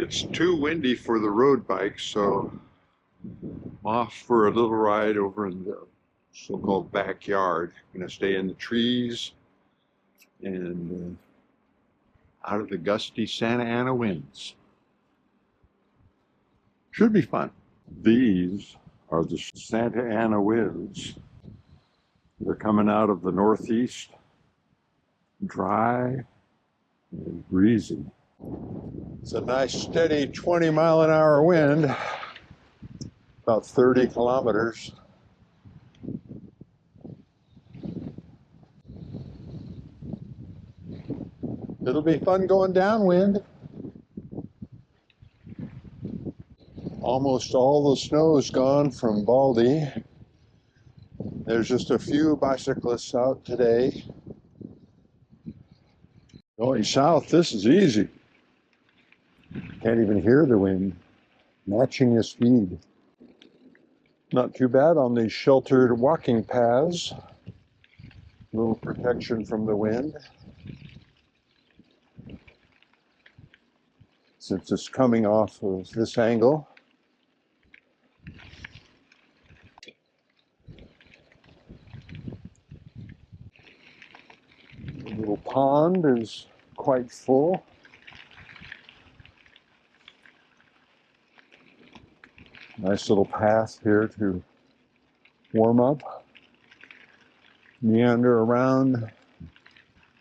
It's too windy for the road bike, so I'm off for a little ride over in the so-called backyard. I'm going to stay in the trees and out of the gusty Santa Ana winds. Should be fun. These are the Santa Ana winds. They're coming out of the northeast, dry and breezy. It's a nice steady 20-mile-an-hour wind, about 30 kilometers. It'll be fun going downwind. Almost all the snow is gone from Baldy. There's just a few bicyclists out today. Going south, this is easy. Can't even hear the wind, matching the speed. Not too bad on these sheltered walking paths. A little protection from the wind. Since it's coming off of this angle. The little pond is quite full. Nice little path here to warm up. Meander around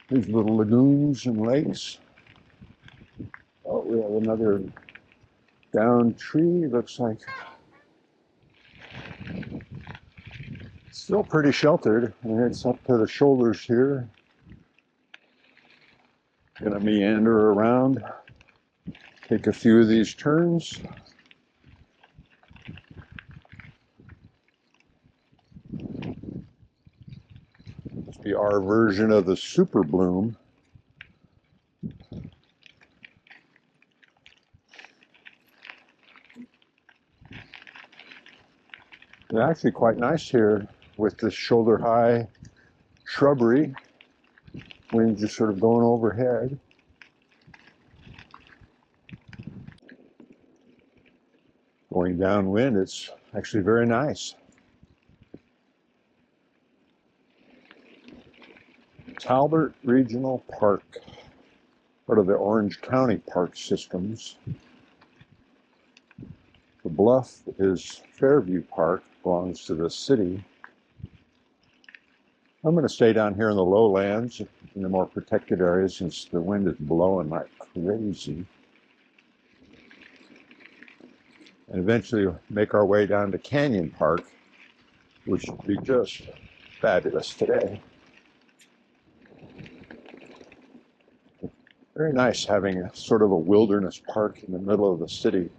these little lagoons and lakes. Oh, we have another down tree, looks like. Still pretty sheltered, and it's up to the shoulders here. Gonna meander around, take a few of these turns. Must be our version of the super bloom. It's actually quite nice here with this shoulder-high shrubbery. Wind's just sort of going overhead. Going downwind, it's actually very nice. Talbert Regional Park, part of the Orange County Park systems. The bluff is Fairview Park, belongs to the city. I'm going to stay down here in the lowlands, in the more protected areas, since the wind is blowing like crazy. And eventually make our way down to Canyon Park, which would be just fabulous today. Very nice having a sort of a wilderness park in the middle of the city.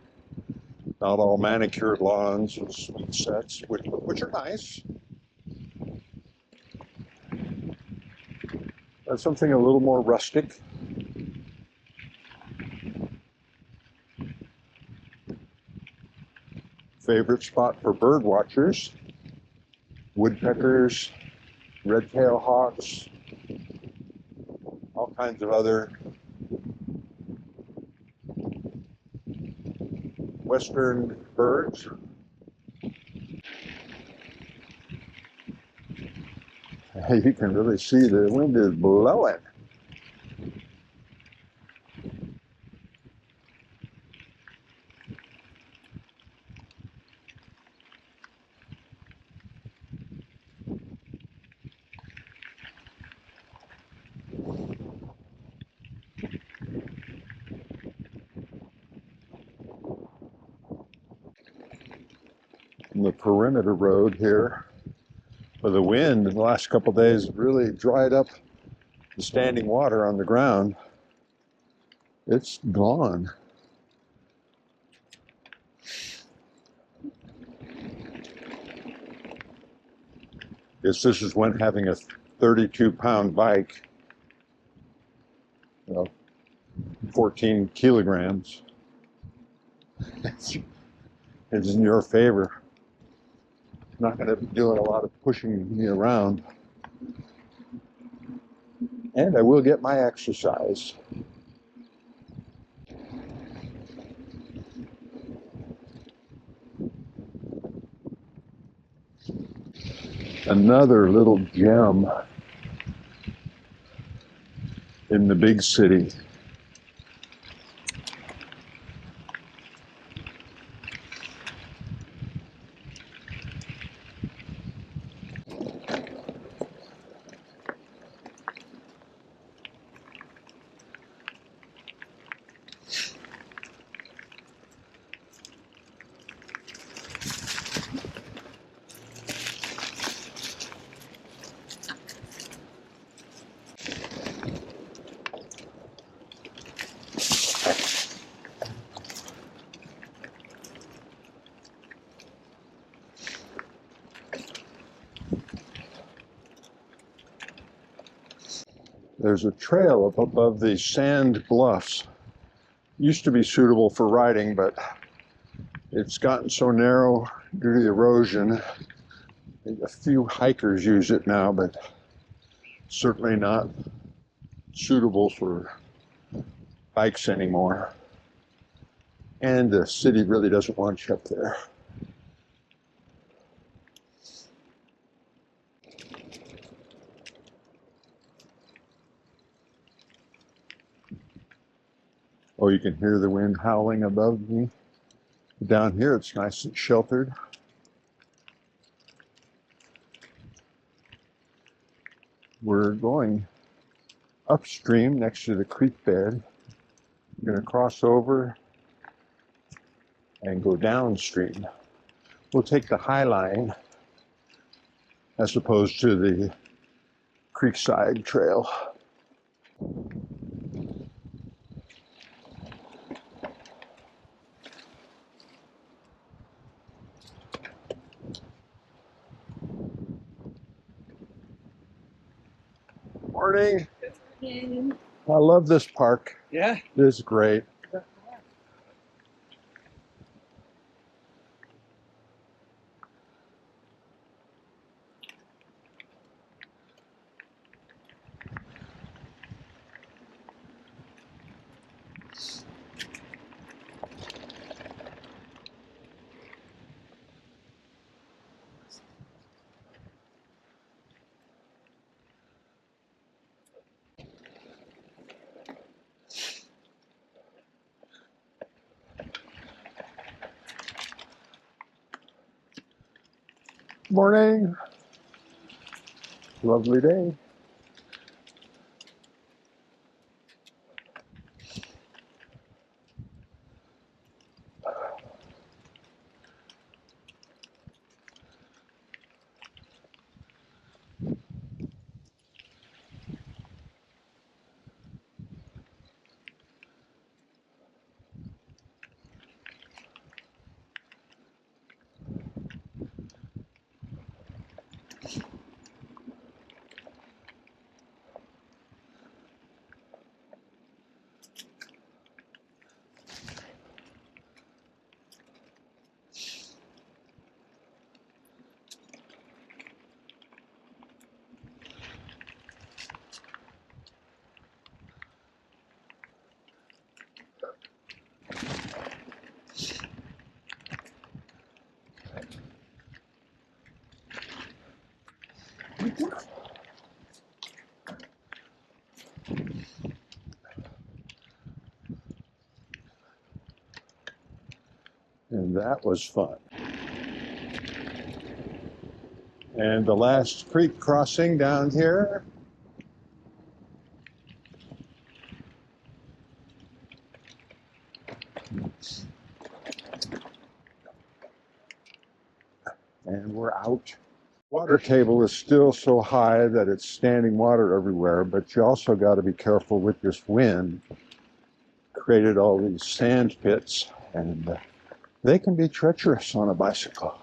Not all manicured lawns and sweet sets, which are nice. Something a little more rustic. Favorite spot for bird watchers. Woodpeckers, red-tailed hawks, all kinds of other western birds. You can really see the wind is blowing. On the perimeter road here, with the wind in the last couple of days really dried up the standing water on the ground. It's gone. Guess this is when having a 32-pound bike, 14 kilograms, it's in your favor. Not going to be doing a lot of pushing me around. And I will get my exercise. Another little gem in the big city. There's a trail up above these sand bluffs. Used to be suitable for riding, but it's gotten so narrow due to the erosion. A few hikers use it now, but certainly not suitable for bikes anymore. And the city really doesn't want you up there. Oh, you can hear the wind howling above me. Down here, it's nice and sheltered. We're going upstream next to the creek bed. We're going to cross over and go downstream. We'll take the High Line as opposed to the Creekside Trail. Morning. Good morning. I love this park. Yeah. It is great. Morning. Lovely day. And that was fun. And the last creek crossing down here. And we're out. Water table is still so high that it's standing water everywhere, but you also got to be careful with this wind. Created all these sand pits, and they can be treacherous on a bicycle.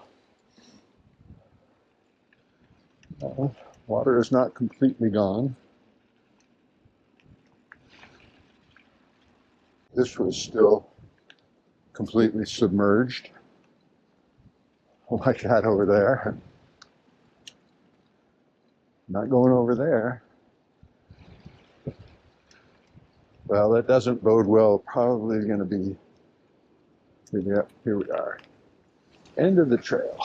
Water is not completely gone. This was still completely submerged, like that over there. Not going over there. Well, that doesn't bode well. Probably going to be, yep, here we are. End of the trail.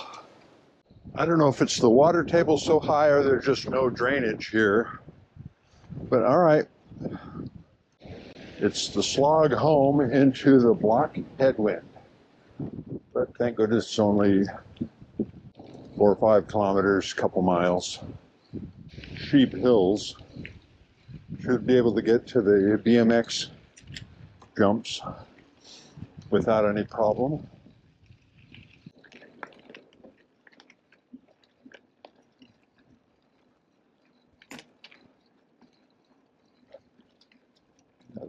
I don't know if it's the water table so high or there's just no drainage here. But all right. It's the slog home into the block headwind. But thank goodness it's only 4 or 5 kilometers, couple miles. Sheep Hills. Should be able to get to the BMX jumps without any problem.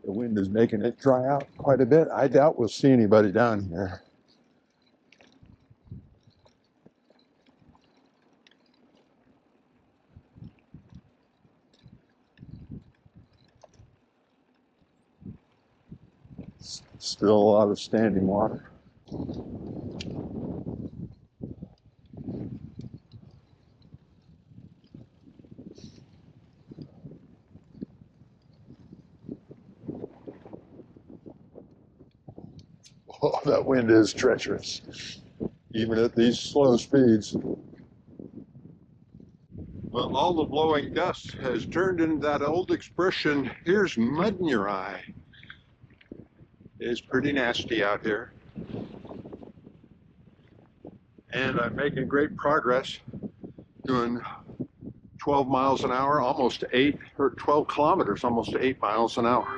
The wind is making it dry out quite a bit. I doubt we'll see anybody down here. Still a lot of standing water. Oh, that wind is treacherous, even at these slow speeds. Well, all the blowing dust has turned into that old expression, here's mud in your eye. It's pretty nasty out here. And I'm making great progress, doing 12 miles an hour, almost 8, or 12 kilometers, almost 8 miles an hour.